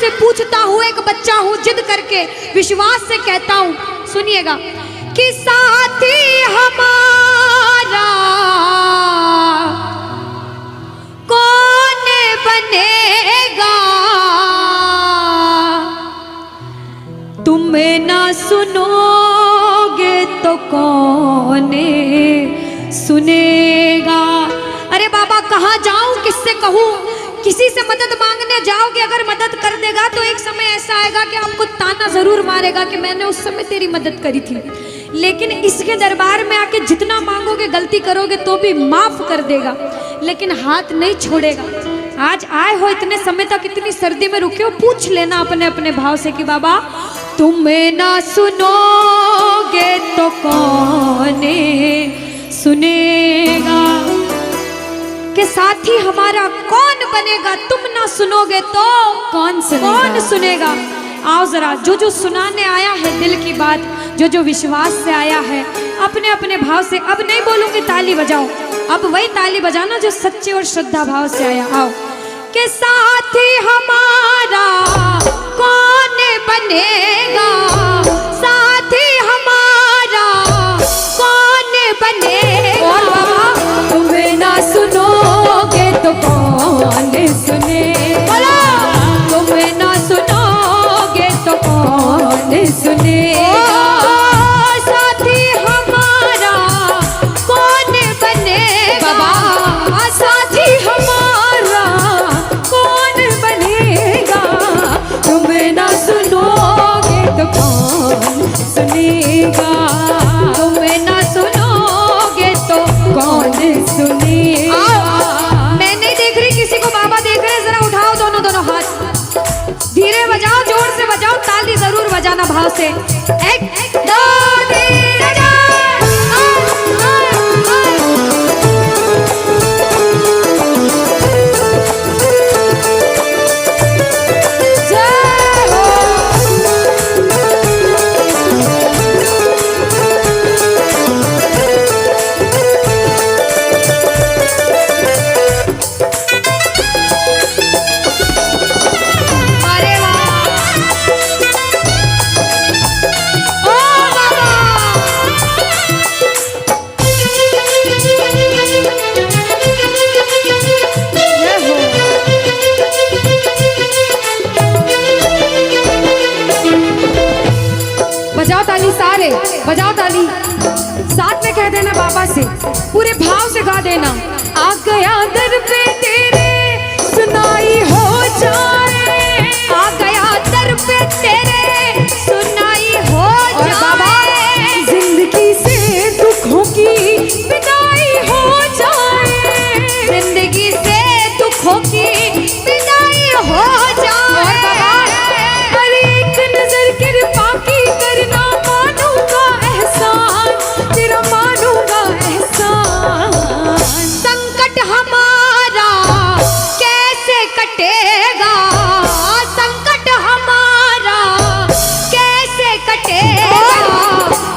से पूछता हूँ, एक बच्चा हूँ, जिद करके विश्वास से कहता हूँ। सुनिएगा कि साथी हमारा कौन बनेगा, तुम ना सुनोगे तो कौन सुनेगा। अरे बाबा कहाँ जाऊं, किससे कहूँ? किसी से मदद मांगने जाओगे, अगर मदद कर देगा तो एक समय ऐसा आएगा कि आपको ताना जरूर मारेगा कि मैंने उस समय तेरी मदद करी थी। लेकिन इसके दरबार में आके जितना मांगोगे, गलती करोगे तो भी माफ कर देगा, लेकिन हाथ नहीं छोड़ेगा। आज आए हो इतने समय तक, इतनी सर्दी में रुके हो, पूछ लेना अपने अपने भाव से कि बाबा तुम ना सुनोगे तो कौन सुनेगा, के साथी हमारा कौन बनेगा, तुम ना सुनोगे तो कौन सुनेगा। आओ जरा, जो जो सुनाने आया है दिल की बात, जो जो विश्वास से आया है, अपने अपने भाव से। अब नहीं बोलूंगी ताली बजाओ, अब वही ताली बजाना जो सच्चे और श्रद्धा भाव से आया। आओ के साथी हमारा कौन बनेगा, साथी हमारा कौन बनेगा। और बाबा तुम्हें ना सुनोगे तो कौन सुनेगा, तुम्हें ना सुनोगे तो कौन सुनेगा। साथी हमारा कौन बनेगा, बाबा साथी हमारा कौन बनेगा, तुम्हें ना सुनोगे तो कौन सुनेगा, तुम्हें ना सुनोगे तो कौन सुनेगा। मैं नहीं देख रही किसी को, बाबा देख रहे हैं। जरा उठाओ दोनों दोनों हाथ, धीरे बजाओ, जोर से बजाओ, ताली जरूर बजाना भाव से। एक दो तीन बजाओ। सारे बजाओ ताली, साथ में कह देना बाबा से, पूरे भाव से गा देना। आ गया दर पे तेरे सुनाई हो जाए, आ गया दर पे तेरे सुनाई हो जाए, जिंदगी से दुखों की विदाई हो जाए, जिंदगी से दुखों की विदाई हो जाए। और एक नजर कृपा की करना, मानूंगा एहसान तेरा, मानूंगा एहसान। संकट हमारा कैसे कटेगा, संकट हमारा कैसे कटेगा,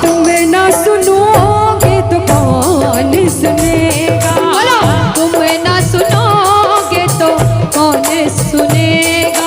तुम्हें ना सुनोगे तो कौन सुनेगा, तुम्हें ना सुनोगे तो कौन सुनेगा।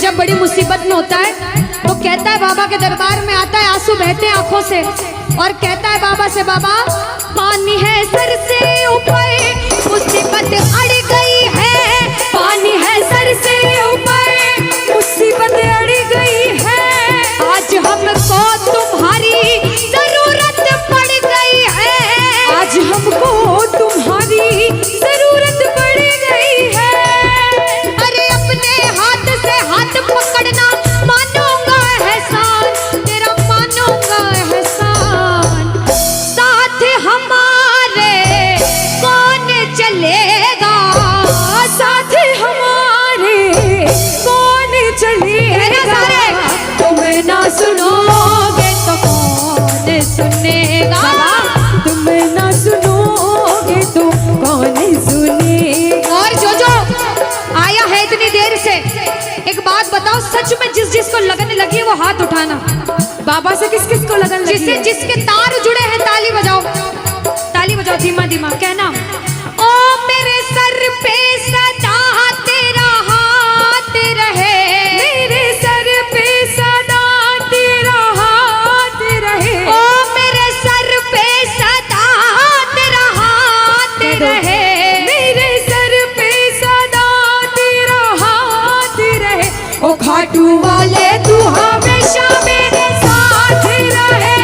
जब बड़ी मुसीबत में होता है तो कहता है, बाबा के दरबार में आता है, आंसू बहते हैं आंखों से, और कहता है बाबा से, बाबा पानी है सर से ऊपर, मुसीबत अड़ गई है, पानी है सर से ऊपर, एक बात बताओ, सच में जिस जिसको लगन लगी है वो हाथ उठाना। बाबा से किस किस को लगन लगी जिससे है? जिसके तार जुड़े हैं ताली बजाओ, ताली बजाओ धीमा धीमा, कहना ओ मेरे सर पे सदा तेरा हाथ रहे, मेरे सर पे सदा तेरा हाथ रहे, ओ मेरे सर पे सदा तेरा हाथ रहे, मेरे सर पे सदा तेरा हाथ रहे। ओ खाटू वाले तू हमेशा मेरे साथ रहे,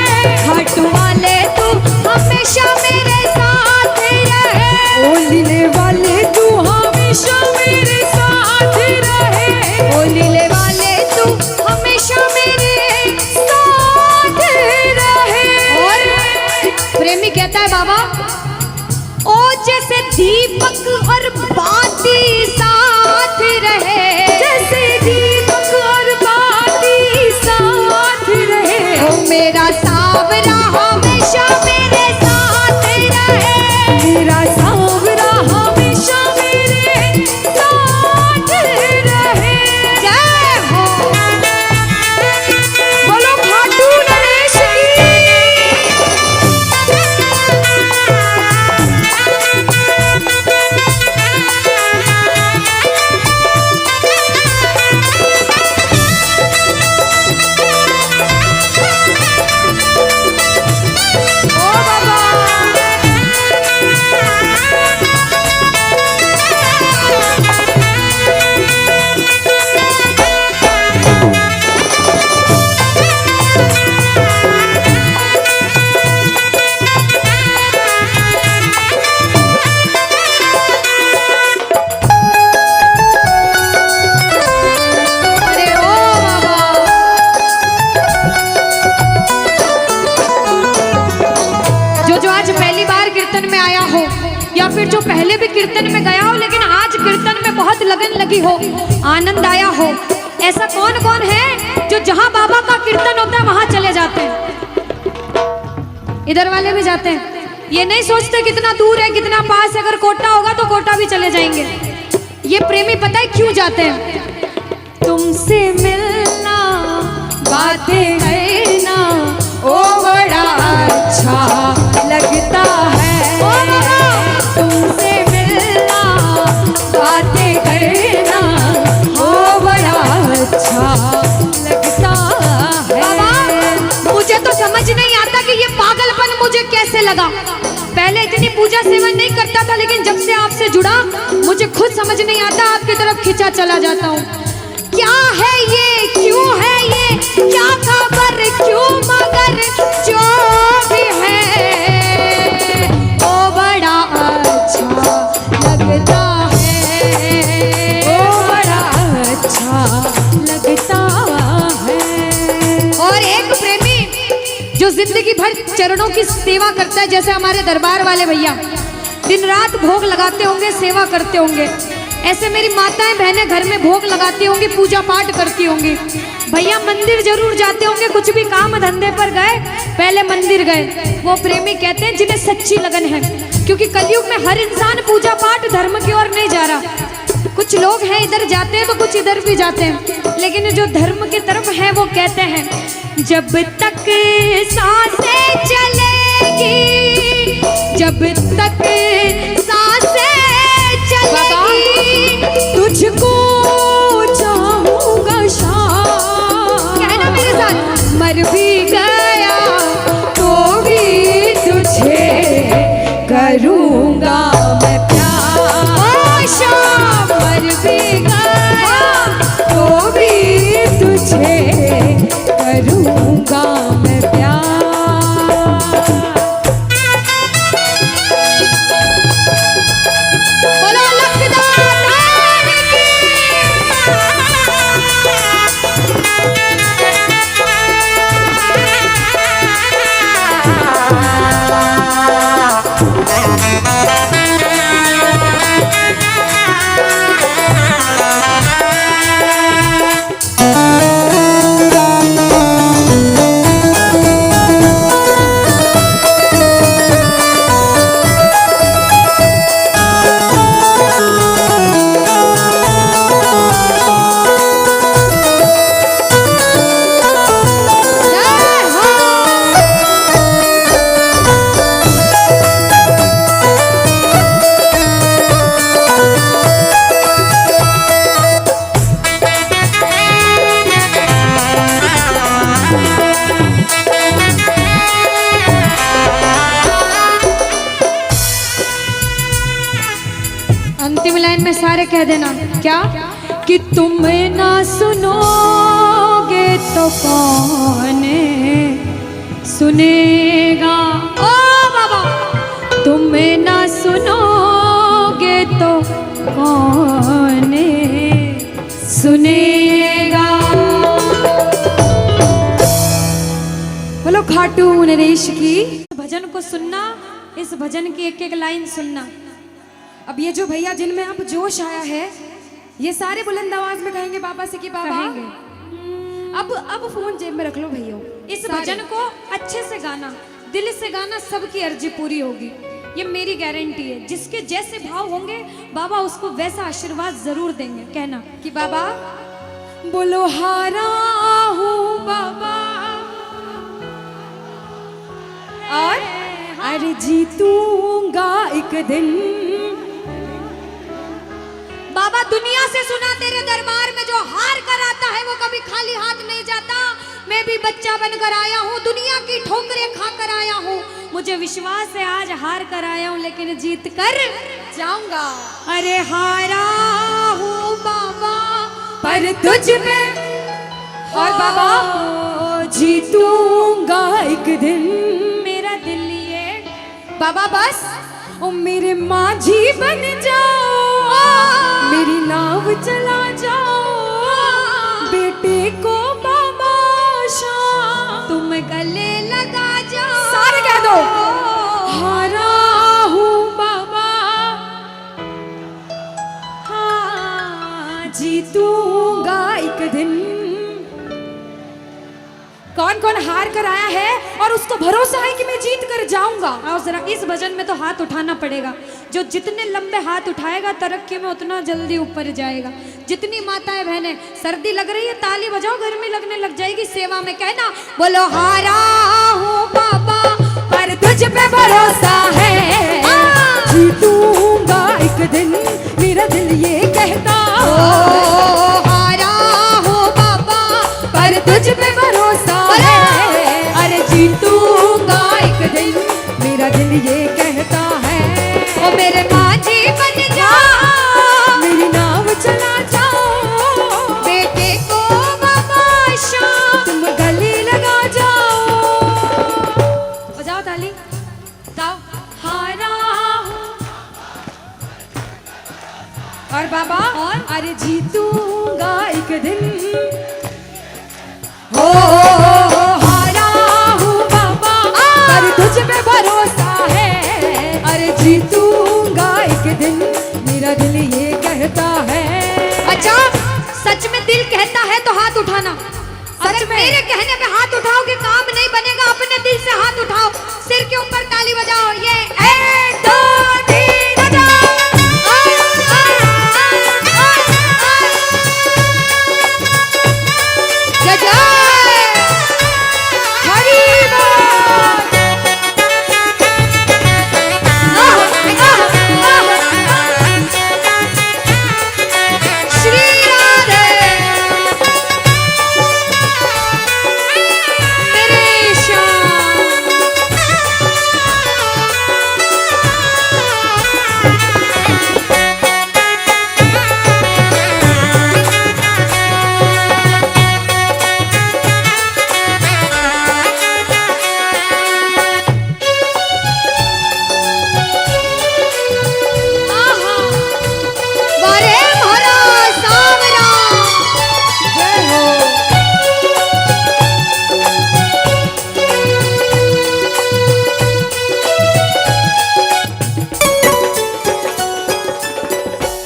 खाटू वाले तू हमेशा मेरे साथ रहे, ओ लीले वाले तू हमेशा मेरे साथ रहे, ओ लीले वाले तू हमेशा मेरे साथ रहे। और प्रेमी कहता है बाबा, ओ जैसे दीपक और बाती साथ रहे, जैसे दीपक और बाती साथ रहे, ओ मेरा सावरा हमेशा मेरे साथ रहे, मेरा सांवरा हमेशा मेरे साथ रहे। जय हो। बोलो खाटू नरेश ओ बाबा अरे ओ बाबा, जो आज पहली बार कीर्तन में आया हो या फिर जो पहले भी कीर्तन में गया हो लेकिन आज कीर्तन में बहुत लगन लगी हो, आनंद आया हो, ऐसा कौन कौन है जो जहां बाबा का कीर्तन होता है वहां चले जाते हैं? इधर वाले भी जाते हैं, ये नहीं सोचते कितना दूर है कितना पास है, अगर कोटा होगा तो कोटा भी चले जाएंगे। ये प्रेमी पता है क्यों जाते हैं? तुमसे मिलना बातें करना ओ बड़ा अच्छा लगता है, ओ बाबा, तुमसे मिलना बातें करना ओ बड़ा अच्छा लगता है। बाबा मुझे तो समझ नहीं आता कि ये पागलपन मुझे कैसे लगा। पहले इतनी पूजा सेवन नहीं करता था लेकिन जब से आपसे जुड़ा मुझे खुद समझ नहीं आता, आपकी तरफ खिंचा चला जाता हूँ। क्या है ये, क्यों है ये, क्या खबर, क्यों, मगर जो भी है ओ बड़ा अच्छा लगता है, ओ बड़ा अच्छा लगता है। और एक प्रेमी जो जिंदगी भर चरणों की सेवा करता है, जैसे हमारे दरबार वाले भैया दिन रात भोग लगाते होंगे, सेवा करते होंगे, ऐसे मेरी माताएं बहनें घर में भोग लगाती होंगी, पूजा पाठ करती होंगी। भैया मंदिर जरूर जाते होंगे, कुछ भी काम धंधे पर गए पहले मंदिर गए। वो प्रेमी कहते हैं जिन्हें सच्ची लगन है, क्योंकि कलयुग में हर इंसान पूजा पाठ धर्म की ओर नहीं जा रहा। कुछ लोग हैं इधर जाते हैं तो कुछ इधर भी जाते हैं, लेकिन जो धर्म की तरफ है वो कहते हैं जब तक सांसें चलेगी, जब तक सांसें चलेगी तुझको चाहूंगा शाम, कहना मेरे साथ, मर भी गया तो भी तुझे करूंगा मैं प्यार। ओ शाम, मर भी गया तो भी तुझे करूंगा मैं प्यार। बोलो लखदार की। लाइन में सारे कह देना क्या कि तुम ना सुनोगे तो कौन सुनेगा। ओ बाबा, तुम ना सुनोगे तो कौन सुनेगा। बोलो खाटू नरेश की। भजन को सुनना, इस भजन की एक एक लाइन सुनना। अब ये जो भैया जिनमें अब जोश आया है, ये सारे बुलंद आवाज में कहेंगे बाबा से कि बाबा कहेंगे। अब फोन जेब में रख लो भैया। इस भजन को अच्छे से गाना, दिल से गाना, सबकी अर्जी पूरी होगी, ये मेरी गारंटी है। जिसके जैसे भाव होंगे बाबा उसको वैसा आशीर्वाद जरूर देंगे। कहना कि बाबा बोलो हारा हूँ बाबा और अरे जीतूंगा एक दिन। बाबा दुनिया से सुना तेरे दरबार में जो हार कर आता है वो कभी खाली हाथ नहीं जाता। मैं भी बच्चा बनकर आया हूँ, दुनिया की ठोकरें खाकर आया हूँ। मुझे विश्वास है आज हार कर आया हूँ लेकिन जीत कर जाऊंगा। अरे हारा हूँ बाबा पर तुझ में और बाबा जीतूंगा एक दिन। मेरा दिल ये बाबा बस ओ मेरे माझी बन जाओ, मेरी नाव चला जाओ, बेटे को बाबा शाम तुम गले लगा जाओ। सारे कह दो हारा हूँ बाबा, हाँ जीतूंगा एक दिन। कौन कौन हार कर आया है और उसको भरोसा है कि मैं जीत कर जाऊंगा। आओ जरा, इस भजन में तो हाथ उठाना पड़ेगा। जो जितने लंबे हाथ उठाएगा तरक्की में उतना जल्दी ऊपर जाएगा। जितनी माताएं बहनें सर्दी लग रही है ताली बजाओ, गर्मी लगने लग जाएगी सेवा में। कहना बोलो हारा हूँ बाबा पर तुझ पे भरोसा है, जीतूंगा एक दिन। मेरा दिल ये कहता हारा हूँ बाबा पर तुझ पे भरोसा है, अरे जीतूंगा एक दिन। मेरा दिल ये कहता है ओ मेरे माझी बन जा, मेरी नाव चला जाओ, बेटे को बाबा शाम तुम गले लगा जाओ। बजाओ ताली, जाओ हारा हूँ और बाबा और अरे जीतूंगा एक दिन। हो हारा हूँ बाबा पर तुझ पे भरोसा है, अरे जीतूंगा एक दिन। मेरा दिल ये कहता है। अच्छा, सच में दिल कहता है तो हाथ उठाना। सच में मेरे कहने पे हाथ उठाओगे काम नहीं बनेगा। अपने दिल से हाथ उठाओ, सिर के ऊपर ताली बजाओ। ये 1 2 3 बजाओ। जय जय श्री राधे मेरे श्याम। वारे भरा सावरा जय हो।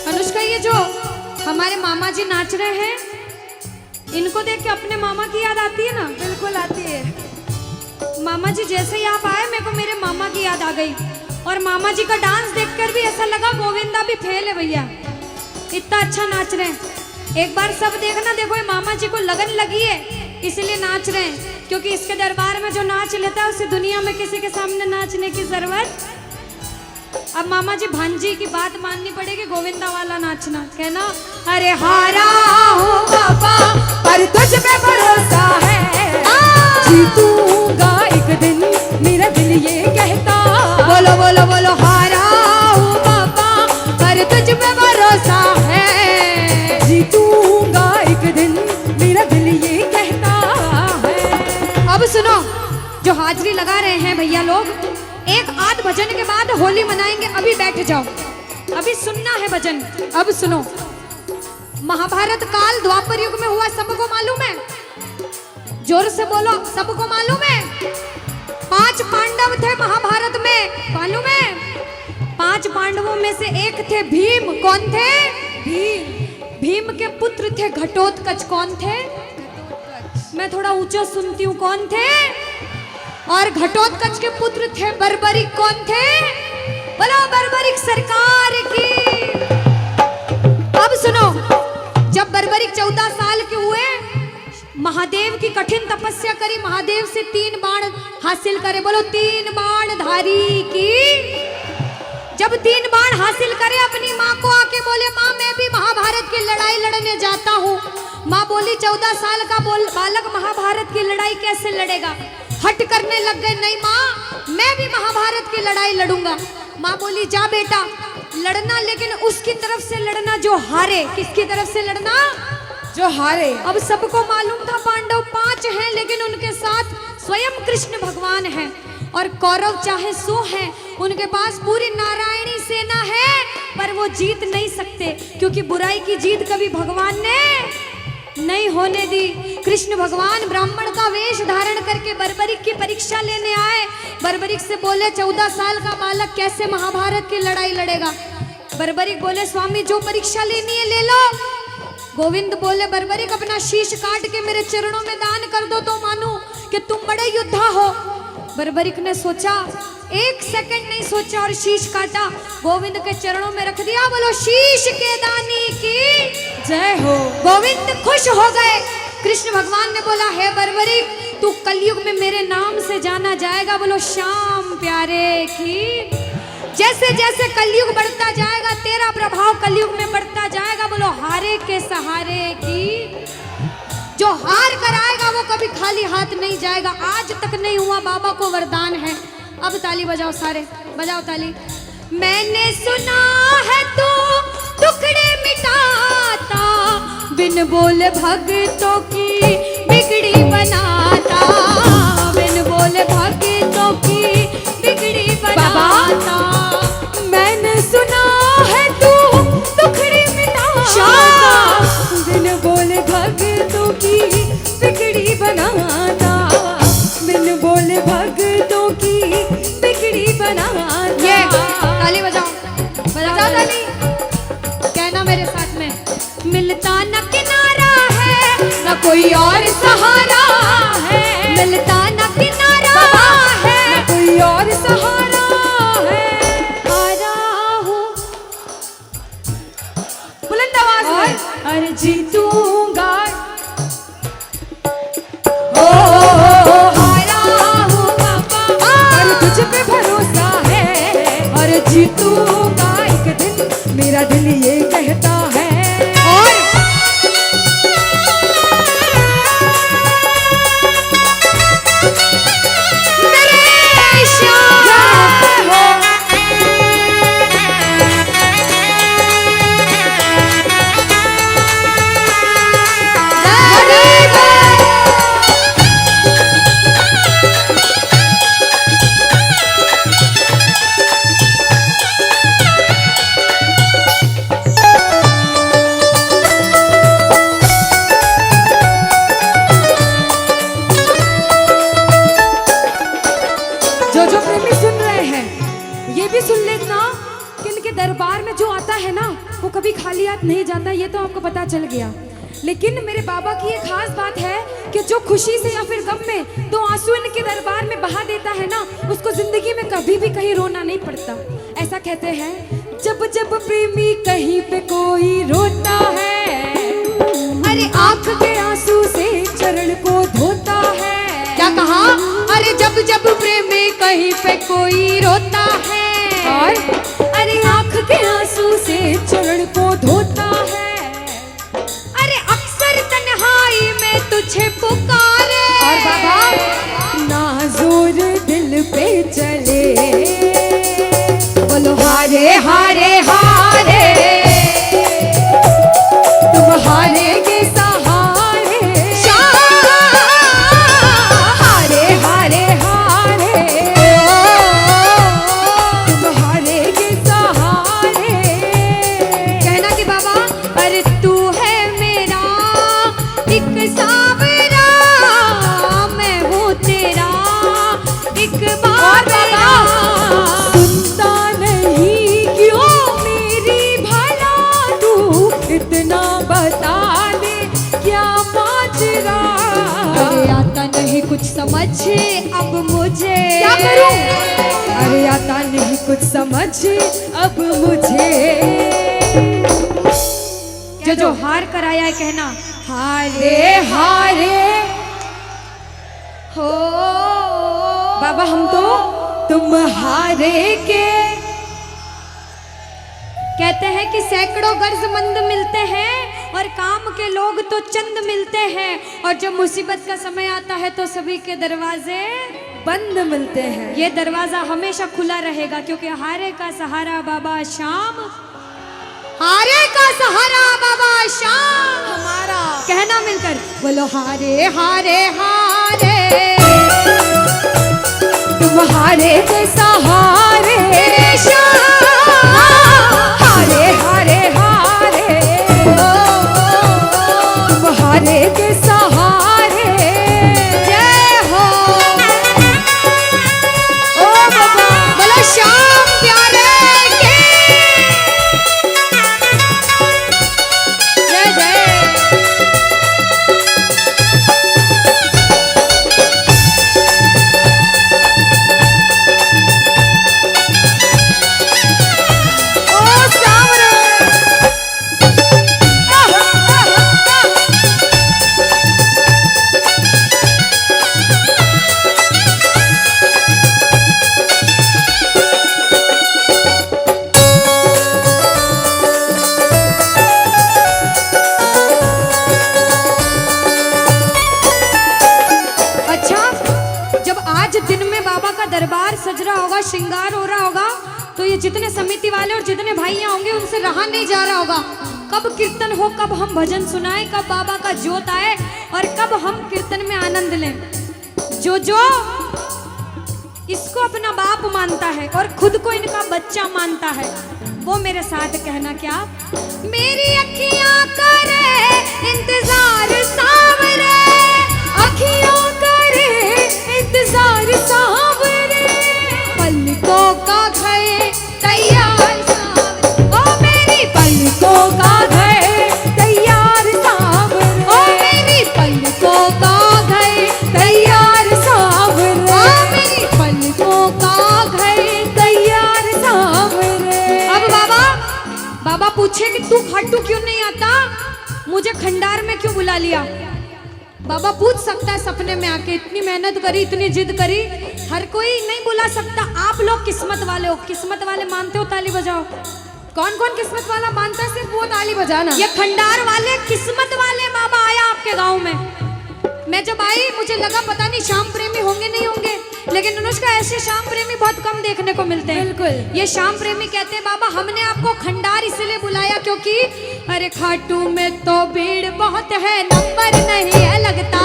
अनुष्का, ये जो हमारे मामा जी नाच रहे हैं इनको देख के अपने मामा की याद आती है ना? बिल्कुल आती है। मामा जी जैसे ही आप आए मेरे को मेरे मामा की याद आ गई। और मामा जी का डांस देखकर भी ऐसा लगा गोविंदा भी फेल है भैया, इतना अच्छा नाच रहे हैं। एक बार सब देखना, देखो ये मामा जी को लगन लगी है इसलिए नाच रहे हैं। क्योंकि इसके दरबार में जो नाच लेता है उसे दुनिया में किसी के सामने नाचने की जरूरत। अब मामा जी भांजी की बात माननी पड़ेगी, गोविंदा वाला नाचना। कहना अरे हारा हूँ बाबा पर तुझ पे भरोसा है, जीतूंगा एक दिन। मेरा दिल ये कहता बोलो बोलो बोलो हारा हूँ बाबा पर तुझ पे भरोसा हाजिरी लगा रहे हैं भैया लोग, एक आध भजन के बाद होली मनाएंगे। अभी बैठ जाओ, अभी सुनना है भजन। अब सुनो, महाभारत काल द्वापर युग में हुआ, सबको मालूम है? जोर से बोलो, सबको मालूम है? 5 पांडव थे महाभारत में, मालूम है? 5 पांडवों में से एक थे भीम। कौन थे? भीम। भीम के पुत्र थे घटोत्कच। कौन थे? मैं थोड़ा ऊंचा सुनती हूँ। कौन थे? और घटोत्कच के पुत्र थे बर्बरिक। कौन थे? बोलो बर्बरिक सरकार की। अब सुनो, जब बर्बरिक 14 साल के हुए, महादेव की कठिन तपस्या करी, महादेव से 3 बाण हासिल करे। बोलो 3 बाण धारी की। जब 3 बाण हासिल करे, अपनी माँ को आके बोले, माँ मैं भी महाभारत की लड़ाई लड़ने जाता हूँ। माँ बोली 14 साल का बालक महाभारत की लड़ाई कैसे लड़ेगा? हट करने लग गए, नहीं माँ मैं भी महाभारत की लड़ाई लड़ूंगा। माँ बोली जा बेटा लड़ना, लेकिन उसकी तरफ से लड़ना जो हारे। किसकी तरफ से लड़ना? जो हारे। अब सबको मालूम था पांडव 5 हैं, लेकिन उनके साथ स्वयं कृष्ण भगवान हैं। और कौरव चाहे 100 हैं, उनके पास पूरी नारायणी सेना है, पर वो जीत नहीं सकते, क्योंकि बुराई की जीत कभी भगवान ने नहीं होने दी। कृष्ण भगवान ब्राह्मण का वेश धारण करके बर्बरिक की परीक्षा लेने आए। बर्बरिक से बोले 14 साल का बालक कैसे महाभारत की लड़ाई लड़ेगा? बर्बरिक बोले स्वामी जो परीक्षा लेनी है ले लो। गोविंद बोले बर्बरिक अपना शीश काट के मेरे चरणों में दान कर दो तो मानूं कि तुम बड़े योद्धा हो। बर्बरिक ने सोचा, 1 सेकंड नहीं सोचा और शीश काटा, गोविंद के चरणों में रख दिया। बोलो शीश के दानी की जय हो। गोविंद खुश हो गए। कृष्ण भगवान ने बोला हे बर्बरिक तू कलयुग में मेरे नाम से जाना जाएगा। बोलो श्याम प्यारे की। जैसे जैसे कलयुग बढ़ता जाएगा, तेरा प्रभाव कलयुग में बढ़ता जाएगा। बोलो हारे के सहारे की। जो हार कर आएगा वो कभी खाली हाथ नहीं जाएगा। आज तक नहीं हुआ, बाबा को वरदान है। अब ताली बजाओ, सारे बजाओ ताली। मैंने सुना है तू टुकड़े मिटाता, बिन बोले भक्तों की बिगड़ी बनाता, बिन बोले भक्तों की बिगड़ी बनाता। मैंने सुना है तू टुकड़े मिटाता, बिन बोले भक्तों की बिगड़ी बनाता, बिन बोले भक्तों की बिगड़ी बनाता। ये ताली बजाओ, बजाओ ताली। कहना मेरे साथ में, मिलता न किनारा है न कोई और सहारा है, मिलता न किनारा है न कोई और सहारा है। हारा हूँ बुलंद आवाज में, अरे जीतूंगा। तुझ पे भरोसा है और जीतूंगा एक दिन, मेरा दिल ये कहता है। और मेरे श्याम हो। जो प्रेमी सुन रहे हैं ये भी सुन लेना कि इनके दरबार में जो आता है ना वो कभी खाली हाथ नहीं जाता। ये तो आपको पता चल गया, लेकिन मेरे बाबा की एक खास बात है कि जो खुशी से या फिर गम में 2 आंसू इनके दरबार में बहा देता है ना, उसको जिंदगी में कभी भी कहीं रोना नहीं पड़ता। ऐसा कहते हैं, जब जब प्रेमी कहीं पे कोई रोता है, अरे आंख के आंसू से चरण को धोता है। क्या कहा? अरे जब जब प्रेमी कहीं पे कोई रोता है, और अरे आंख के आंसू से चरण को धोता है। अरे अक्सर तन्हाई में तुझे पुकारे। और बाबा नाज़ुर दिल पे चले, बोलो हारे हारे हारे, तुम हारेगे सहारे। हारे हारे हारे, हाजरा। अरे आता नहीं कुछ समझ अब मुझे, क्या करूं? अरे आता नहीं कुछ समझ अब मुझे। जो हार कर आया है कहना हारे हारे हो। बाबा हम तो तुम हारे के। कहते हैं कि सैकड़ों गर्जमंद मिलते हैं और काम के लोग तो चंद मिलते हैं, और जब मुसीबत का समय आता है तो सभी के दरवाजे बंद मिलते हैं। ये दरवाजा हमेशा खुला रहेगा, क्योंकि हारे का सहारा बाबा शाम, हारे का सहारा बाबा शाम हमारा। कहना मिलकर बोलो हारे हारे हारे, तुम हारे के सहारे शाम, हारे हारे हारे, तुम हारे के सहारे। जय हो। ओ बाबा बोलो शाम प्यारे के जय जय। दरबार सज रहा होगा, श्रृंगार हो रहा होगा, तो ये जितने समिति वाले और जितने भाइयां होंगे उनसे रहा नहीं जा रहा होगा। कब कीर्तन हो, कब हम भजन सुनाएं, कब बाबा का जोत आए और कब हम कीर्तन में आनंद लें। जो इसको अपना बाप मानता है और खुद को इनका बच्चा मानता है, वो मेरे साथ कहना क्या। मेरी अखियां करे इंतजार सावरे, अखियों करे इंतजार सावरे, पलकों का घर तैयार सावरे, ओ मेरी पलकों का घर तैयार सावरे, ओ मेरी पलकों का घर तैयार सावरे, ओ मेरी पलकों का घर तैयार सावरे। अब बाबा पूछे कि तू खाटू क्यों नहीं आता, मुझे खंडार में क्यों बुला लिया। बाबा पूछ सकता है सपने में आके, इतनी मेहनत करी, इतनी जिद करी, हर कोई नहीं बुला सकता। आप लोग किस्मत वाले हो, किस्मत वाले मानते हो, ताली बजाओ। कौन कौन किस्मत वाला मानता है, सिर्फ वो ताली बजाना। ये खंडार वाले किस्मत वाले बाबा आया आपके गांव में। मैं जब आई मुझे लगा पता नहीं श्याम प्रेमी होंगे नहीं होंगे, लेकिन अनुष्का ऐसे श्याम प्रेमी बहुत कम देखने को मिलते हैं। बिल्कुल। ये श्याम प्रेमी कहते हैं बाबा हमने आपको खंडार इसलिए बुलाया क्योंकि अरे खाटू में तो भीड़ बहुत है, नंबर नहीं है लगता।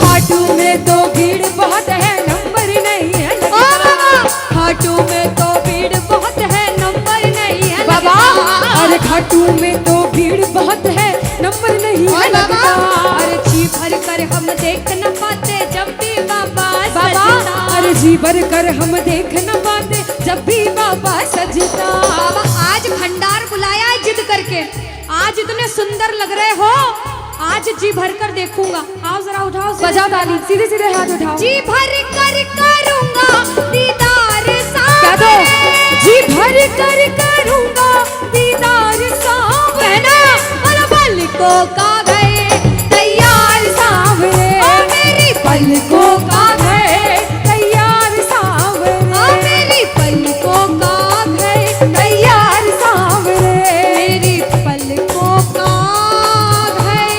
खाटू में तो भीड़ बहुत है, नंबर नहीं है लगता। ओ बाबा खाटू में तो भीड़ बहुत है, नंबर नहीं है बाबा। लगता। अरे खाटू में तो भीड़ बहुत है, नंबर नहीं है लगता। अरे जी भर कर हम देख न पाते जब भी बाबा सजता। अरे जी भर कर हम देख न पाते जब भी बाबा सजता। बाबा आज खंडार बुलाया है जिद करके, आज इतने सुंदर लग रहे हो, आज जी भर कर देखूंगा। आओ जरा उठाओ, बजाओ ताली, सीधे सीधे हाथ उठाओ। जी भर कर करूंगा दीदार क्या दो? जी भर कर करूंगा दीदार सावरे, पलकों का घर तैयार सावरे, ओ मेरी पलकों का घर तैयार सावरे, ओ मेरी पलकों का घर तैयार सावरे, मेरी पलकों का घर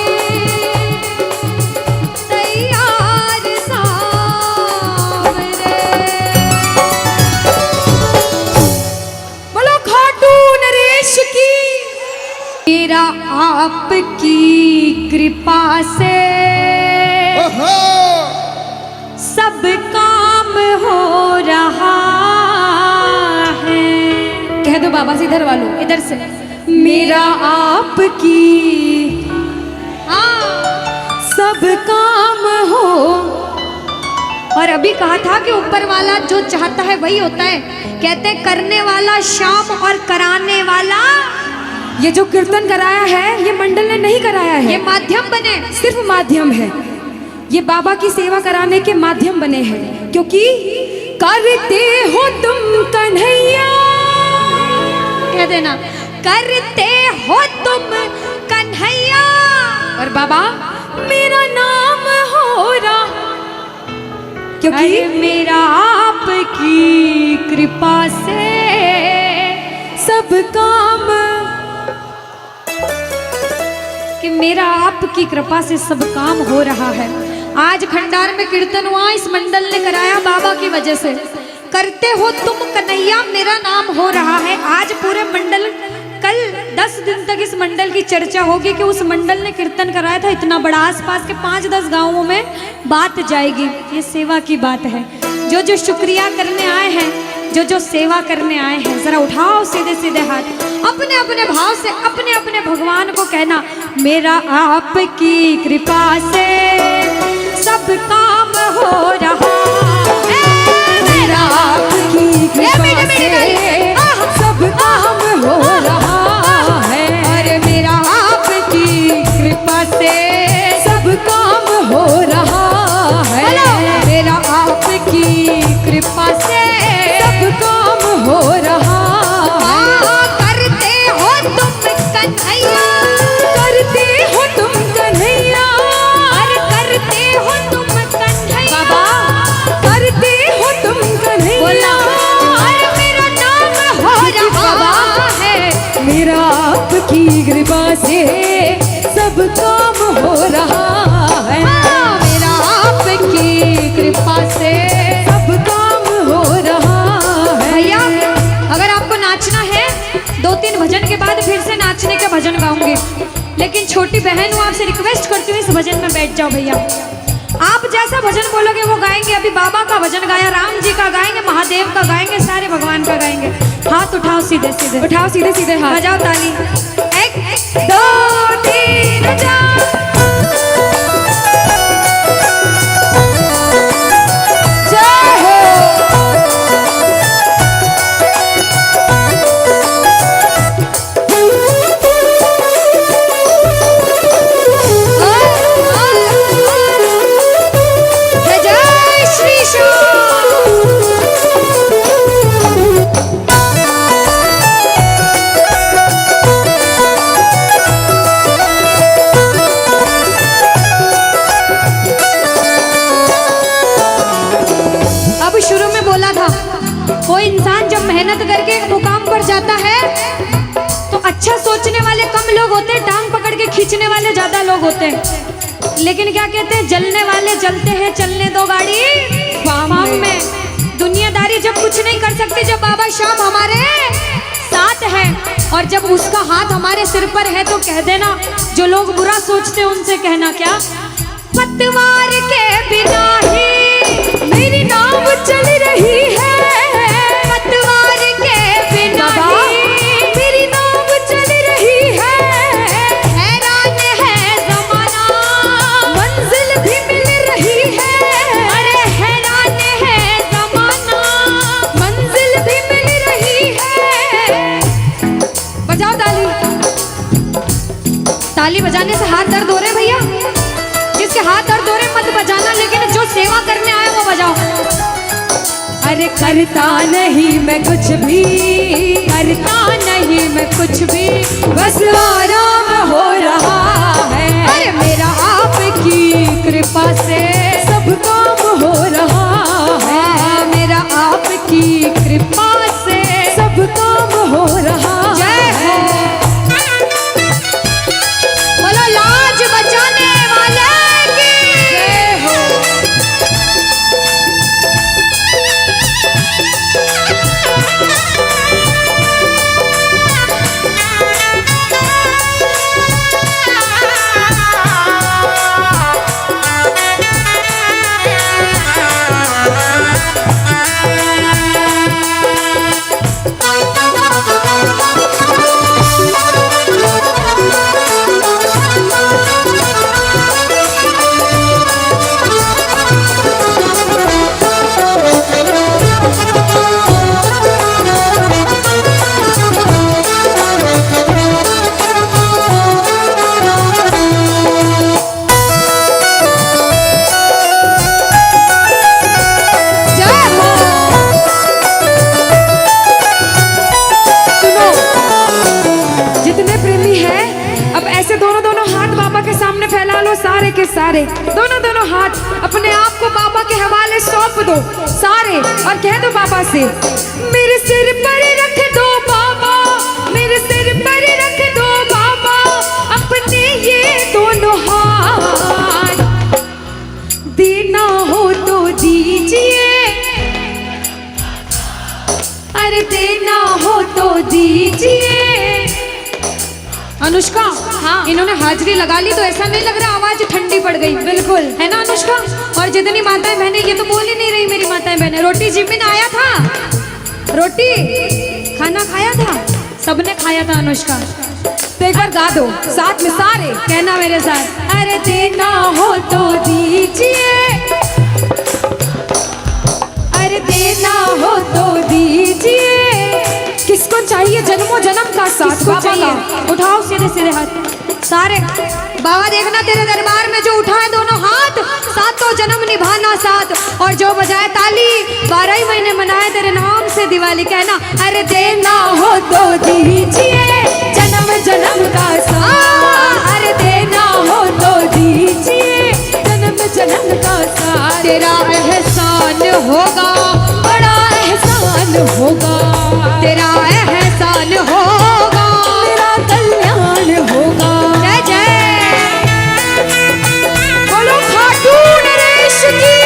तैयार सावरे। बोलो खाटू नरेश की। मेरा आपकी कृपा से सब काम हो रहा है। कह दो बाबा से, इधर वालों, इधर से मेरा आपकी सब काम हो। और अभी कहा था कि ऊपर वाला जो चाहता है वही होता है। कहते हैं करने वाला श्याम और कराने वाला ये जो कीर्तन कराया है ये मंडल ने नहीं कराया है, ये माध्यम बने। सिर्फ माध्यम है। ये बाबा की सेवा कराने के माध्यम बने हैं, क्योंकि करते हो तुम कन्हैया, कह देना करते हो तुम कन्हैया, और बाबा मेरा नाम हो रहा, क्योंकि अरे मेरा आपकी कृपा से सब काम, कि मेरा आपकी कृपा से सब काम हो रहा है। आज खंडार में कीर्तन हुआ, इस मंडल ने कराया बाबा की वजह से। करते हो तुम कन्हैया, मेरा नाम हो रहा है। आज पूरे मंडल, कल 10 दिन तक इस मंडल की चर्चा होगी कि उस मंडल ने कीर्तन कराया था इतना बड़ा। आसपास के 5-10 गांवों में बात जाएगी। ये सेवा की बात है। जो जो शुक्रिया करने आए हैं, जो जो सेवा करने आए हैं, जरा उठाओ सीधे सीधे हाथ, अपने अपने भाव से अपने अपने भगवान को कहना, मेरा आपकी कृपा से सब काम हो रहा है, मेरा आपकी कृपा से सब काम हो रहा है, अरे मेरा आपकी कृपा से सब काम हो रहा है, मेरा आपकी कृपा से सब काम हो रहा है। करते हो तुम कन्हैया, करते हो तुम कन्हैया, अरे करते हो तुम कन्हैया, बाबा करते हो तुम कन्हैया, बोला अरे मेरा नाम हो रहा है, मेरा आपकी कृपा से सब काम हो रहा है, मेरा आपकी कृपा से सब काम हो रहा है। भैया अगर आपको नाचना है, 2-3 भजन के बाद फिर से नाचने के भजन गाऊंगी, लेकिन छोटी बहन हूँ, आपसे रिक्वेस्ट करती हूँ इस भजन में बैठ जाओ भैया। आप जैसा भजन बोलोगे वो गाएंगे। अभी बाबा का भजन गाया, राम जी का गाएंगे, महादेव का गाएंगे, सारे भगवान का गाएंगे। हाथ उठाओ सीधे सीधे, उठाओ सीधे सीधे हाथ, बजाओ ताली। 1 2 3 4 जय हो। जय श्री श्याम। अब शुरू में बोला था, कोई इंसान जब मेहनत करके एक मुकाम पर जाता है तो अच्छा सोचने वाले कम लोग होते हैं, टांग पकड़ के खींचने वाले ज्यादा लोग होते हैं। लेकिन क्या कहते हैं, जलने वाले जलते हैं, चलने दो गाड़ी फार्म में। दुनियादारी जब कुछ नहीं कर सकती, जब बाबा श्याम हमारे साथ है और जब उसका हाथ हमारे सिर पर है, तो कह देना, जो लोग बुरा सोचते हैं उनसे कहना क्या, पतवार के बिना ही मेरी नाव चल रही है, पतवार के बिना ही मेरी नाव चल रही है, हैरान है जमाना, मंजिल भी मिल रही है, अरे हैरान है जमाना, मंजिल भी मिल रही है। बजाओ ताली। ताली बजाने से हाथ दर्द हो रहे हैं भैया, जिसके हाथ दर्द हो रहे हैं मत बजाना, लेकिन जो सेवा करने आए वो बजाओ। अरे करता नहीं मैं कुछ भी, करता नहीं मैं कुछ भी, बस आराम हो रहा है, अरे मेरा आपकी कृपा से सब काम हो रहा है, मेरा आपकी कृपा से सब काम हो रहा जय हो। बोलो लाज बचाने वाले की जय हो। सारे दोनों दोनों हाथ अपने आप को बाबा के हवाले सौंप दो सारे, और कह दो बाबा से, मेरे सिर पर रख दो बाबा, मेरे सिर पर रख दो बाबा अपने ये दोनों हाथ, देना हो तो दीजिए, अरे देना हो तो दीजिए। अनुष्का, हाँ, इन्होंने हाजिरी लगा ली तो ऐसा नहीं लग रहा आवाज ठंडी पड़ गई? बिल्कुल, है ना अनुष्का? और जितनी माताएं बहनें, ये तो बोल ही नहीं रही मेरी माताएं बहनें। रोटी जिमिन आया था, रोटी खाना खाया था, सबने खाया था अनुष्का। तो एक बार गा दो साथ में सारे, कहना मेरे साथ, अरे देना हो तो दीजिए, अरे देना हो तो दीजिए। किसको चाहिए जन्मों जन्म का साथ? बाबा का। उठाओ सीधे सीधे हाथ सारे। बाबा देखना तेरे दरबार में जो उठाए दोनों हाथ, सातों जन्म निभाना साथ, और जो बजाए ताली 12 ही महीने मनाए तेरे नाम से दिवाली। कहना, अरे देना हो तो दीजिए जन्म जन्म का साथ, अरे देना हो तो दीजिए जन्म जन्म का साथ। तेरा एहसान होगा, बड़ा एहसान होगा, तेरा एहसान होगा, तेरा कल्याण होगा। जय जय बोलो खाटू नरेश की।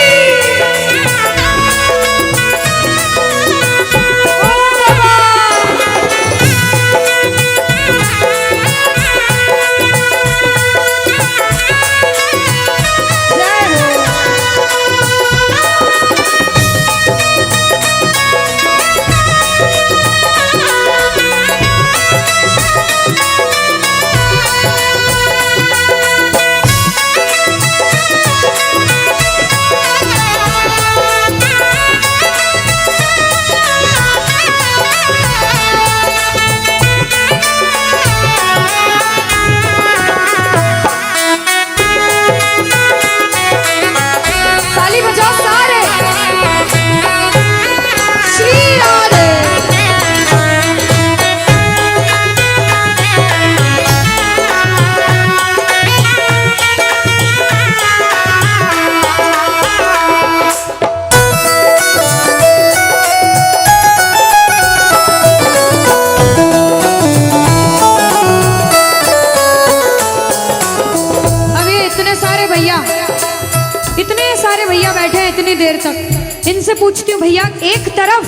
ओ बाबा, जय हो। ताली बजाओ सारे। श्री राधे। अब ये इतने सारे भैया बैठे हैं इतनी देर तक, इनसे पूछती हूँ भैया, एक तरफ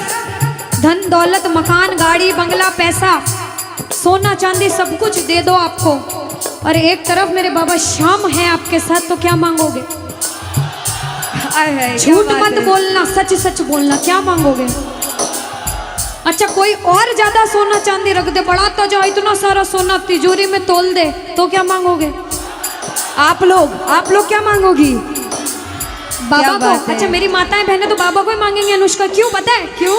धन दौलत मकान गाड़ी बंगला पैसा सोना चांदी सब कुछ दे दो आपको, और एक तरफ मेरे बाबा श्याम हैं आपके साथ, तो क्या मांगोगे? झूठ मत बोलना, सच सच बोलना, क्या मांगोगे? अच्छा, कोई और ज्यादा सोना चांदी रख दे, बढ़ाता जाओ, इतना सारा सोना तिजोरी में तोल दे, तो क्या मांगोगे? आप लोग क्या मांगोगी? बाबा को। अच्छा, मेरी माताएं बहनें तो बाबा को ही मांगेंगे अनुष्का। क्यों पता है? क्यों?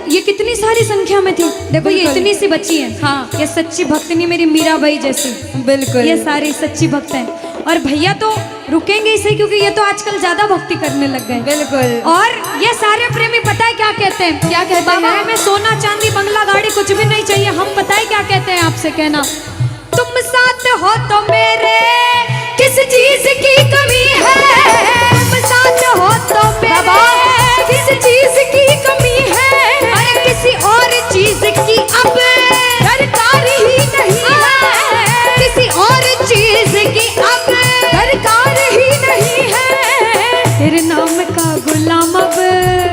ये कितनी सारी संख्या में थी, देखो ये इतनी सी बच्ची है। हाँ, ये सच्ची भक्तनी मेरी मीराबाई जैसी। बिल्कुल, ये सारी सच्ची भक्त हैं। और भैया तो रुकेंगे इसे, क्योंकि ये तो आजकल ज्यादा भक्ति करने लग गए। बिल्कुल। और ये सारे प्रेमी पता है क्या कहते हैं? क्या कहते हैं? बाबा हमें सोना चांदी बंगला गाड़ी कुछ भी नहीं चाहिए। हम पता है क्या कहते हैं आपसे? कहना, तुम साथ हो तो मेरे किस चीज की कमी है, तुम साथ हो तो मेरे किस चीज की कमी है, अरे किसी और चीज की अब दरकार ही नहीं है, किसी और चीज की अब दरकार ही नहीं है। तेरे नाम का गुलाम अब,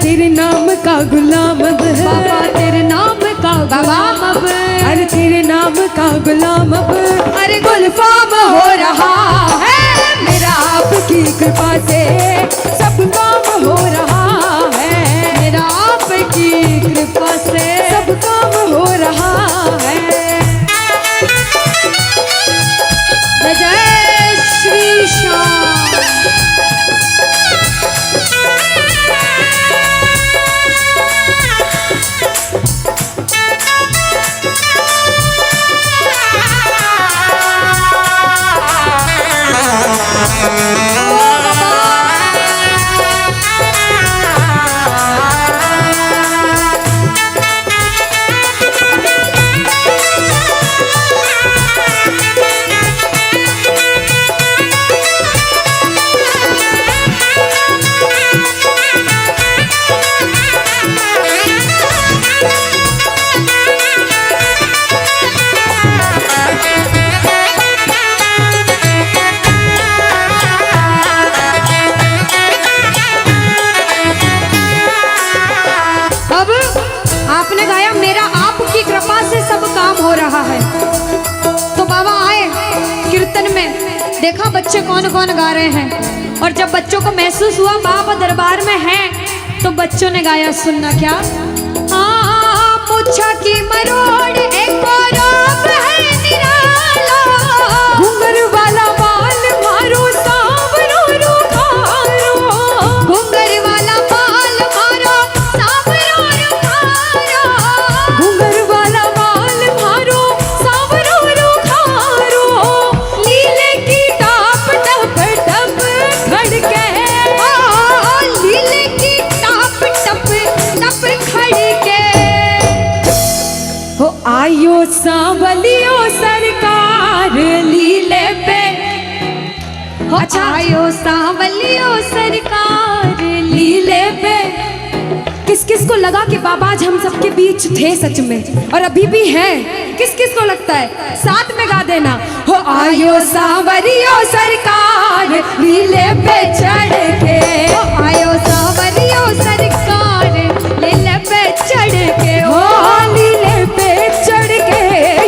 तेरे नाम का गुलाम अब बाबा, तेरे नाम का गुलाम अब, अरे तेरे नाम का गुलाम अब, अरे गुलफाम हो रहा है मेरा आपकी कृपा से, सब काम हो रहा है मेरा आपकी कृपा से, सब काम हो रहा है। जय श्री श्याम। देखा बच्चे कौन कौन गा रहे हैं, और जब बच्चों को महसूस हुआ बाबा दरबार में हैं, तो बच्चों ने गाया, सुनना क्या। मुच्छा की मरोड़ एक और है निराला, घुंघर वाला बाल मारो सांवरो रुखारो, घुंघर वाला बाल मारो सांवरो रुखारो, घुंघर वाला बाल मारो सांवरो रुखारो, लीले की टाप टप टप खड़के, लीले की टाप टप टप खड़के, हो आयो सांवलियो सरकार लीले पे, अच्छा आयो सांवलियो सरकार लीले पे। किस किस को लगा कि बाबा आज हम सबके बीच थे सच में, और अभी भी हैं? किस किस को लगता है? साथ में गा देना, हो आयो सांवरियो सरकार लीले पे चढ़ के, आयो सांवरियो सरकार लीले पे चढ़ के, हो लीले पे चढ़ के,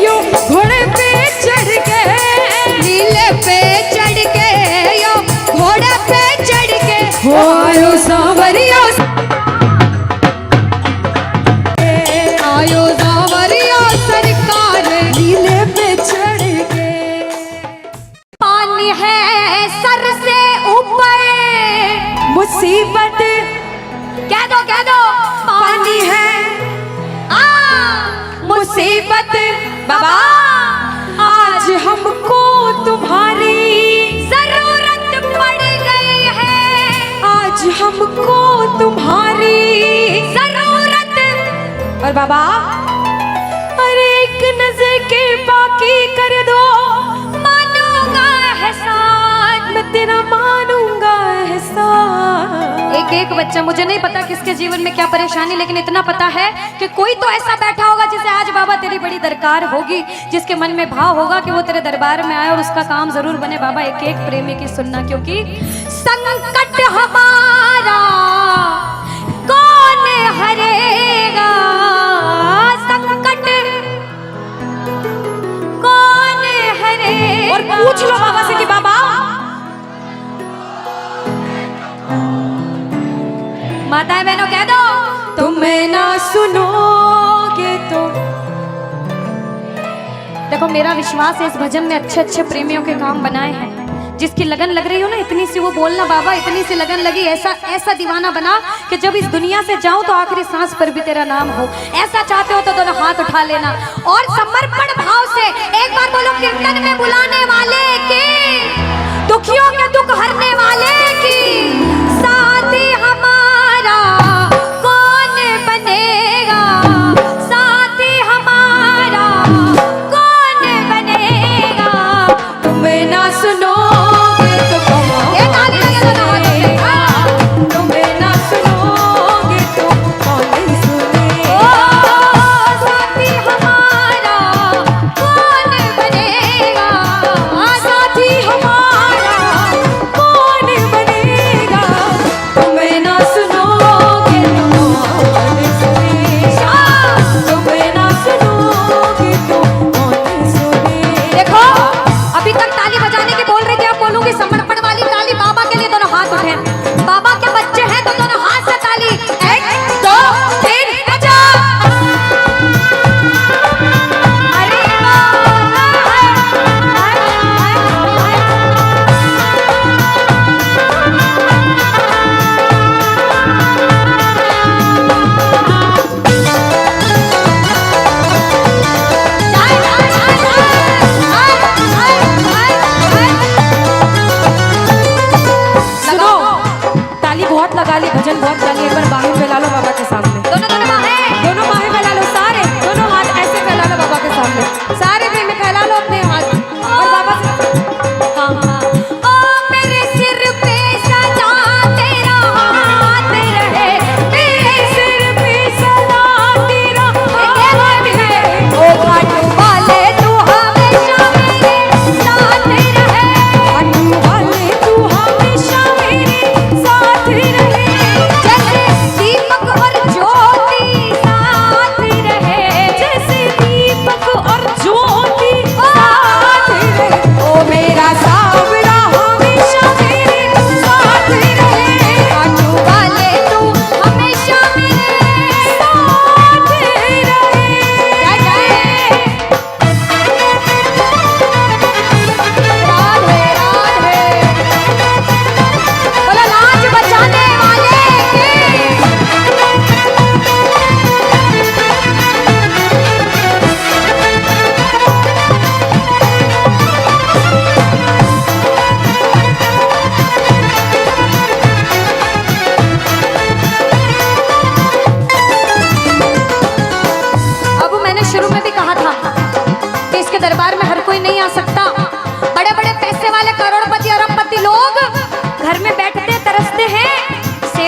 यो घोड़े पे चढ़ के, लीले पे चढ़ के, यो घोड़े पे चढ़ के, हो आयो सांवरियो आयो सांवरियो सरकार लीले पे चढ़ के। पानी है सर से ऊपर, मुसीबत कह दो पानी है, मुसीबत बाबा आज हमको तुम्हारी जरूरत पड़ गई है, आज हमको तुम्हारी जरूरत। और बाबा अरे एक नजर के बाकी कर दो, मानूंगा एहसान, मैं तेरा मानूंगा एहसान। एक एक बच्चा, मुझे नहीं पता किसके जीवन में क्या परेशानी, लेकिन इतना पता है कि कोई तो ऐसा बैठा होगा जिसे आज बाबा तेरी बड़ी दरकार होगी, जिसके मन में भाव होगा कि वो तेरे दरबार में आए और उसका काम जरूर बने। बाबा एक एक प्रेमी की सुनना, क्योंकि संकट हमारा कौन हरेगा, संकट कौन हरेगा। और पूछ लो बाबा से कि बाबा माताएं बहनों कह दो, तुम्हें ना सुनोगे तो। देखो मेरा विश्वास है इस भजन में अच्छे अच्छे प्रेमियों के काम बनाए हैं। जिसकी लगन लग रही हो ना, इतनी सी वो बोलना बाबा, इतनी सी लगन लगी, ऐसा ऐसा दीवाना बना कि जब इस दुनिया से जाऊं तो आखिरी सांस पर भी तेरा नाम हो। ऐसा चाहते हो तो दोनों हाथ उठा लेना और समर्पण भाव से एक बार बोलो, कीर्तन में बुलाने वाले की, दुखियों के दुख हरने वाले की, साथी हमारा कौन बनेगा, साथी हमारा कौन बनेगा। तुम्हें ना सुनो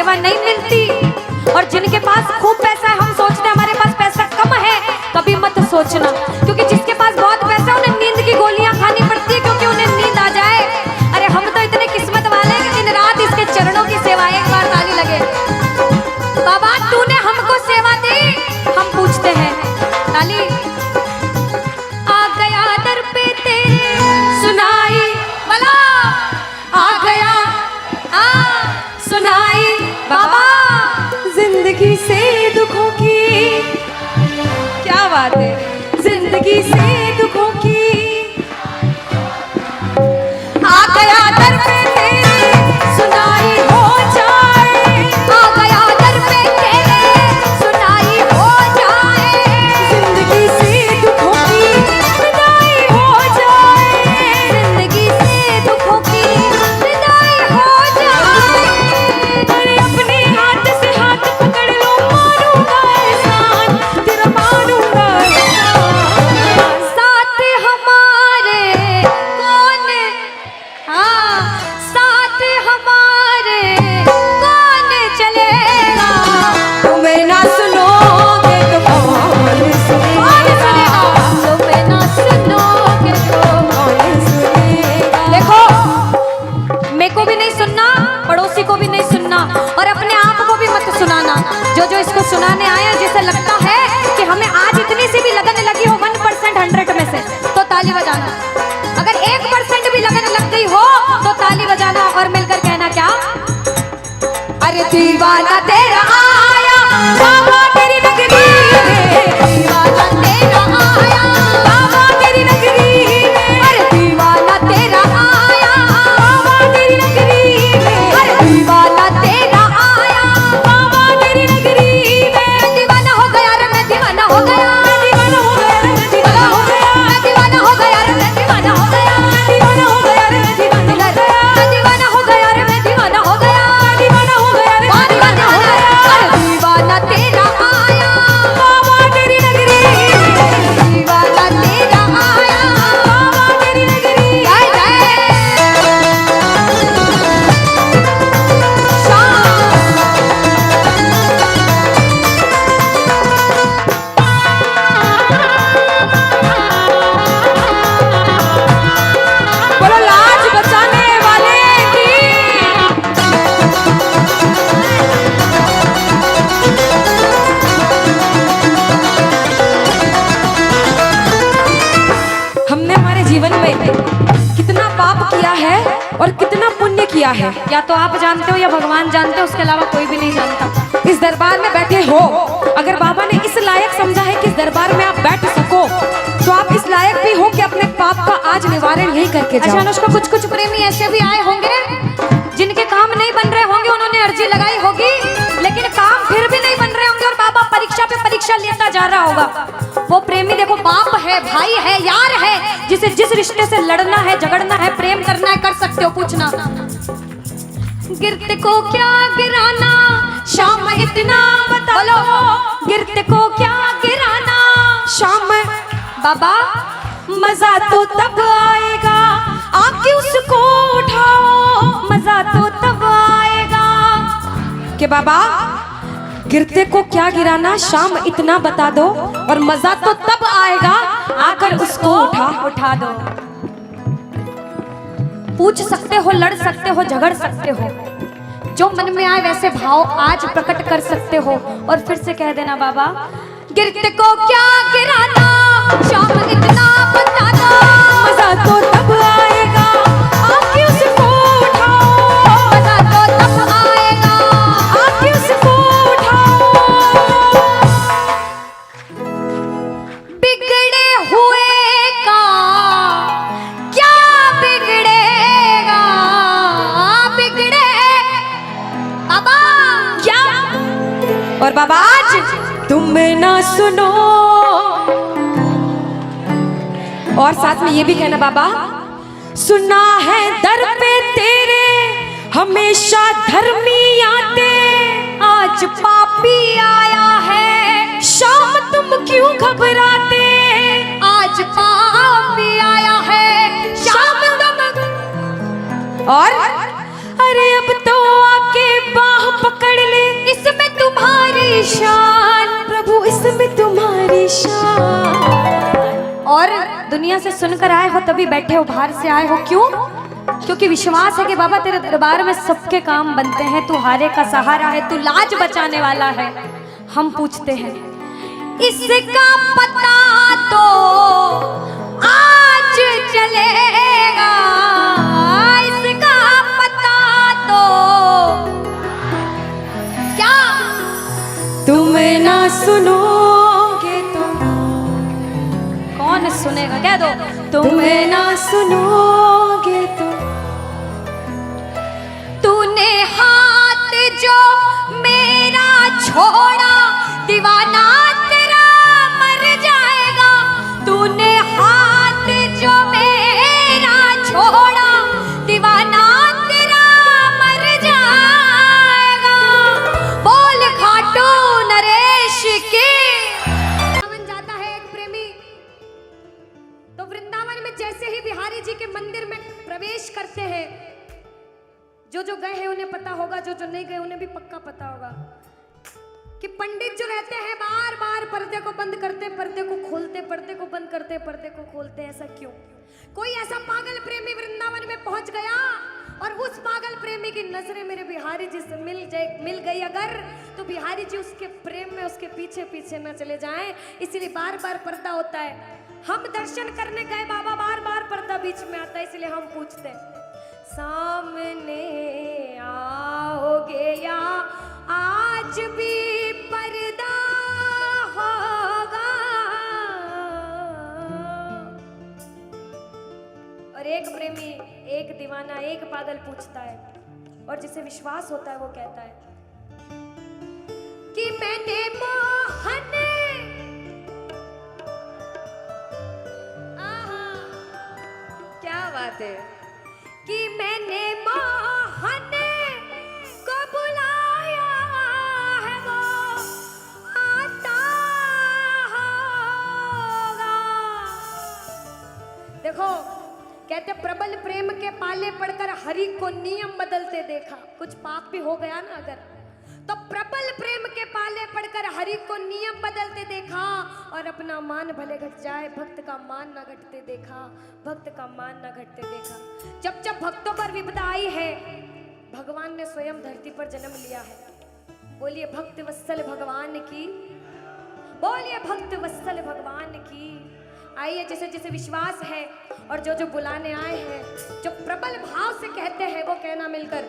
सेवा नहीं मिलती। और जिनके पास खूब पैसा है, हम सोचते हैं हमारे पास पैसा कम है, कभी मत सोचना, क्योंकि जिसके पास बहुत पैसा है उन्हें नींद की गोलियां खानी पड़ती है, क्योंकि उन्हें नींद आ जाए। अरे हम तो इतने किस्मत वाले हैं कि दिन रात इसके चरणों की सेवा, एक बार ताली लगे। बाबा तूने हमको सेवा दी, हम पूछते हैं ताली। आ गया दर पे तेरे सुनाई वाला, आ गया सुनाई बाबा जिंदगी से दुखों की, क्या बात है, जिंदगी से दुखों की। आ गया दर पे तेरे सुनाई हो जाए, आ गया दर पे तेरे सुनाई हो जाए, जिंदगी से दुखों की विदाई हो जाए, जिंदगी से दुखों की विदाई हो जाए। अरे अपने हाथ से हाथ पकड़ लो, मारूंगा एहसान तेरा, मारूंगा एहसान। साथ हमारे कौन, हाँ साथ हमारे कौन चलेगा, तुम्हें ना सुनोगे तो कौन सुनेगा, तुम्हें ना सुनोगे तो। कौन सुनेगा। देखो मेरे को भी नहीं सुनना, पड़ोसी को भी नहीं सुनना, और अपने आप को भी मत सुनाना। जो इसको सुनाने आया, जिसे लगता है कि हमें आज इतनी सी भी लगन लगी हो 1% 100 में से, तो ताली बजाना। अगर 1% भी लगन लग गई हो तो ताली बजाना और मिलकर कहना क्या, अरे दीवाना तेरा आया बाबा तेरी नगरी में, दीवाना तेरा आया बाबा तेरी नगरी में, अरे दीवाना तेरा आया बाबा तेरी नगरी में, अरे दीवाना तेरा आया बाबा तेरी नगरी में। दीवाना हो गया रे मैं, दीवाना हो गया, दीवाना हो गया रे मैं, दीवाना हो गया, दीवाना हो गया रे मैं, दीवाना हो गया, दीवाना हो गया रे मैं, दीवाना हो गया, दीवाना हो गया रे मैं, दीवाना हो गया, दीवाना हो गया रे मैं, दीवाना हो गया। अरे दीवाना तेरा आया बाबा तेरी नगरी में, दीवाना तेरा आया बाबा तेरी नगरी। जय जय बोलो लाज बचाने वाले की। हमने हमारे जीवन में कितना पाप किया है और कितना पुण्य किया है, या तो आप जानते हो या भगवान जानते हो, उसके अलावा कोई भी नहीं जानता। इस दरबार में बैठे हो, अगर बाबा ने इस लायक समझा है कि इस दरबार में आप बैठ सको, तो आप इस लायक भी हो कि अपने पाप का आज निवारण यही करके अच्छा जाओ। अनुष्का, कुछ कुछ प्रेमी ऐसे भी आए होंगे जिनके काम नहीं बन रहे होंगे, उन्होंने अर्जी लगाई होगी, लेकिन काम फिर भी नहीं बन रहे होंगे, और बाबा परीक्षा पे परीक्षा लेता जा रहा होगा। वो प्रेमी देखो, बाप है, भाई है, यार है, जिसे जिस रिश्ते से लड़ना है, झगड़ना है, प्रेम करना है, कर सकते हो। पूछना गिरते को क्या गिराना, शाम इतना बता लो, गिरते को क्या गिराना शाम बाबा, मजा तो तब आएगा आके उसको उठाओ, मजा तो तब आएगा कि बाबा गिरते को क्या गिराना, शाम इतना बता दो, और मजा तो तब आएगा आकर उसको उठा दो। पूछ सकते हो, लड़ सकते हो, झगड़ सकते हो, जो मन में आए वैसे भाव आज प्रकट कर सकते हो, और फिर से कह देना बाबा गिरते को क्या गिराना, शाम इतना बता दो, मजा तो तब आएगा आके उसको उठाओ, मजा तो तब आएगा आके उसको उठाओ। बिगड़े हुए का क्या बिगड़ेगा, बिगड़े बाबा क्या। और बाबा आज तुम ना सुनो, और साथ में ये भी कहना बाबा, सुना है दर पे तेरे हमेशा धर्मी आते, आज पापी आया है, शाम तुम क्यों घबराते, आज पापी आया है, शाम तुम। और अरे अब तो आके बाह पकड़ दुनिया से सुनकर आए हो तभी बैठे हो, बाहर से आए हो क्यों? क्योंकि विश्वास है कि बाबा तेरे दरबार में सबके काम बनते हैं, तू हारे का सहारा है, तू लाज बचाने वाला है। हम पूछते हैं इसका पता तो आज चलेगा, इसका पता तो क्या तुम ना सुनोगे तो कौन सुनेगा? कह दो तुम ना सुनोगे तो तूने हाथ जो मेरा छोड़ा दीवाना तेरा मर जाएगा, तूने हाथ जो मेरा छोड़ा दीवाना तेरा मर जाएगा। बोल खाटू नरेश की। वृंदावन जाता है एक प्रेमी, तो वृंदावन में जैसे ही बिहारी जी के मंदिर में प्रवेश करते हैं, जो गए हैं उन्हें पता होगा, जो नहीं गए उन्हें भी पक्का पता होगा कि पंडित जो रहते हैं बार बार पर्दे को बंद करते, पर्दे को खोलते, पर्दे को बंद करते, पर्दे को खोलते। ऐसा क्यों? कोई ऐसा पागल प्रेमी वृंदावन में पहुंच गया और उस पागल प्रेमी की नजरें मेरे बिहारी जी से मिल गई अगर, तो बिहारी जी उसके प्रेम में उसके पीछे पीछे न चले जाएं, इसलिए बार बार पर्दा होता है। हम दर्शन करने गए बाबा, बार बार पर्दा बीच में आता है, इसलिए हम पूछते हैं सामने आओगे या आज भी पर्दा होगा? और एक प्रेमी, एक दीवाना, एक पागल पूछता है, और जिसे विश्वास होता है वो कहता है कि मैंने मोहन, क्या बात है, कि मैंने मोहन को बुलाया है वो आता होगा। देखो कहते प्रबल प्रेम के पाले पड़कर हरि को नियम बदलते देखा। कुछ पाप भी हो गया ना अगर, तो प्रबल प्रेम के पाले पड़कर हरि को नियम बदलते देखा, और अपना मान भले घट जाए भक्त का मान न घटते देखा, भक्त का मान न घटते देखा। जब जब भक्तों पर विपदा आई है, भगवान ने स्वयं धरती पर जन्म लिया है। बोलिए भक्त वत्सल भगवान की, बोलिए भक्त वत्सल भगवान की। आइए जिसे जिसे विश्वास है और जो बुलाने आए हैं, जो प्रबल भाव से कहते हैं, वो कहना मिलकर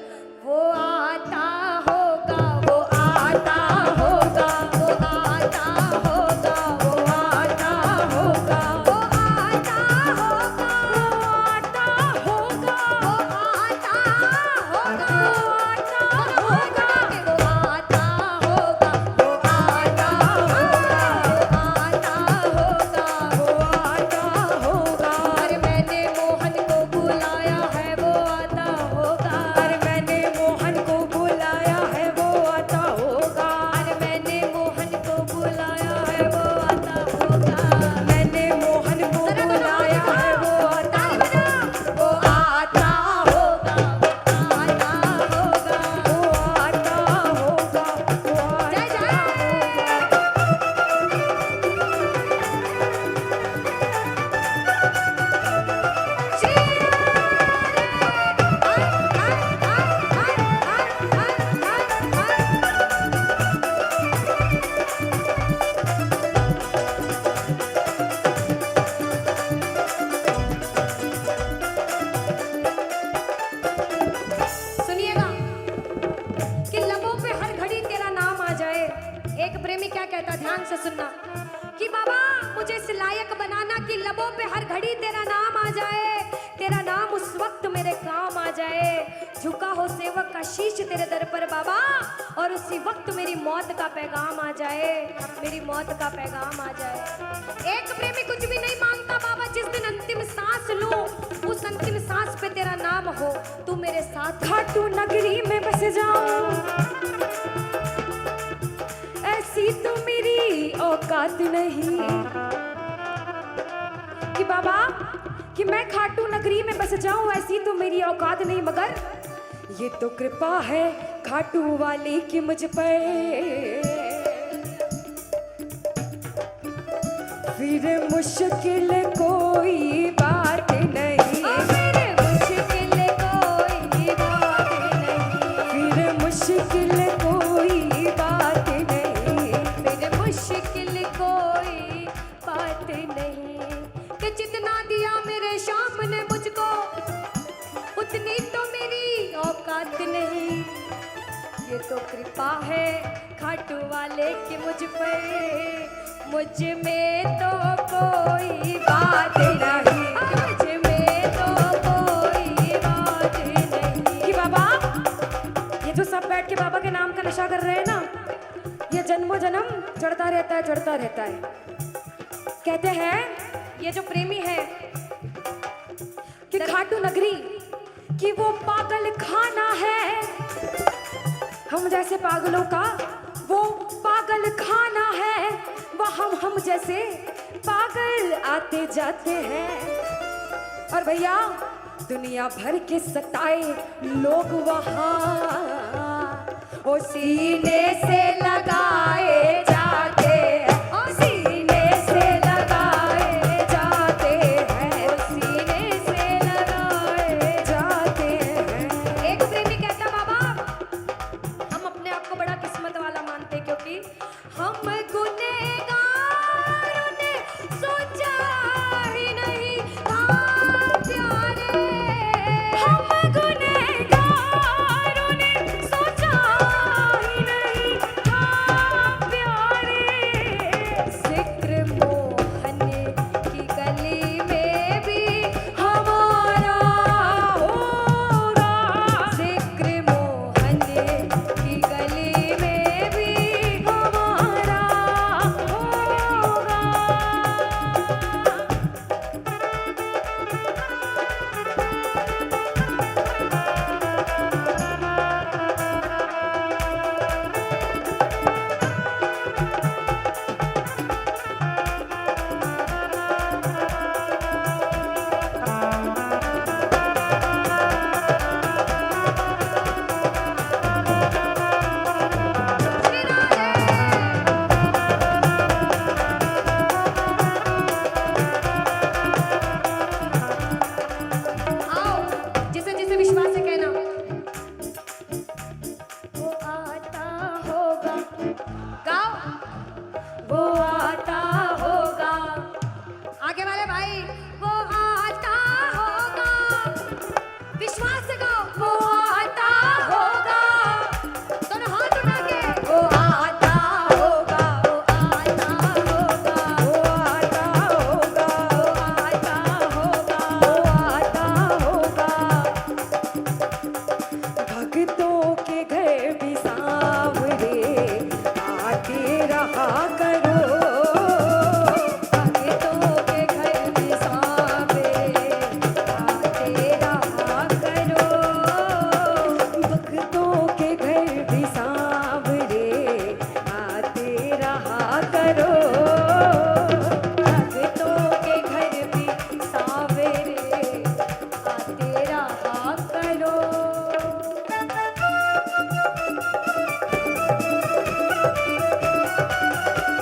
वो आता होगा, वो आता होगा, वो आता होगा, वो आता होगा, वो आता होगा, वो आता होगा, वो आता होगा, वो आता होगा, वो आता होगा, वो आता होगा, वो आता होगा। अरे मैंने मोहन को बुलाया है वो आता होगा, अरे मैंने मोहन को बुलाया है वो आता होगा, अरे मैंने मोहन को बुलाया है वो आता होगा, मैंने मोहन को बुलाया है वो आता होगा, वो आता होगा, वो आता होगा, वो आता होगा, वो जय जय। सुनिएगा कि लबों पे हर घड़ी तेरा नाम आ जाए। एक प्रेमी क्या कहता, ध्यान से सुनना, कि बाबा मुझे इस लायक बनाना कि लबों पे हर घड़ी तेरा नाम आ जाए, तेरा नाम उस वक्त मेरे काम आ जाए, झुका हो सेवक का शीश तेरे दर पर बाबा, और उसी वक्त मेरी मौत का पैगाम आ जाए, मेरी मौत का पैगाम आ जाए। एक प्रेमी कुछ भी नहीं मांगता बाबा, जिस दिन अंतिम सांस लूं उस अंतिम सांस पे तेरा नाम हो, तू मेरे साथ खाटू नगरी में बस जाऊं, ऐसी तो मेरी औकात नहीं कि बाबा कि मैं खाटू नगरी में बस जाऊं, ऐसी तो मेरी औकात नहीं, मगर ये तो कृपा है खाटू वाले की मुझ पर। फिर मुश्किल कोई बात नहीं, फिर मुश्किल कोई बात नहीं, फिर मुश्किल कोई बात नहीं, फिर मुश्किल कोई बात नहीं। कि जितना दिया मेरे शाम ने मुझको उतनी तो मेरी औकात नहीं। ये तो कृपा है खाटू वाले की मुझ पर, मुझ में तो कोई बात नहीं, मुझ में तो कोई बात नहीं। कि बाबा ये जो सब बैठ के बाबा के नाम का नशा कर रहे हैं ना, ये जन्मों जन्म चढ़ता रहता है, चढ़ता रहता है। कहते हैं ये जो प्रेमी है कि खाटू नगरी कि वो पागल खाना है, हम जैसे पागलों का वो पागल खाना है, वहाँ हम जैसे पागल आते जाते हैं। और भैया दुनिया भर के सताए लोग वहाँ ओ सीने से लगाए जाते हैं, ओ सीने से लगाए जाते हैं, ओ सीने से लगाए जाते हैं। एक प्रेमी कहता बाबा हम अपने आप को बड़ा किस्मत वाला मानते, क्योंकि हम गुनहगारों ने सोचा ही नहीं था प्यारे, हम गुनहगारों ने सोचा ही नहीं था प्यारे। जिक्र मोहन की गली में भी हमारा होगा, जिक्र मोहन की गली में भी हमारा होगा। आओ जिसे जिसे विश्वास है कहना वो आता होगा, गाओ वो आता होगा। आगे वाले भाई वो आता होगा, विश्वास से गाओ वो आता होगा, दोनों हाथ उठा के वो आता होगा, वो आता होगा, वो आता होगा, वो आता होगा, वो आता होगा। भक्तों के घर भी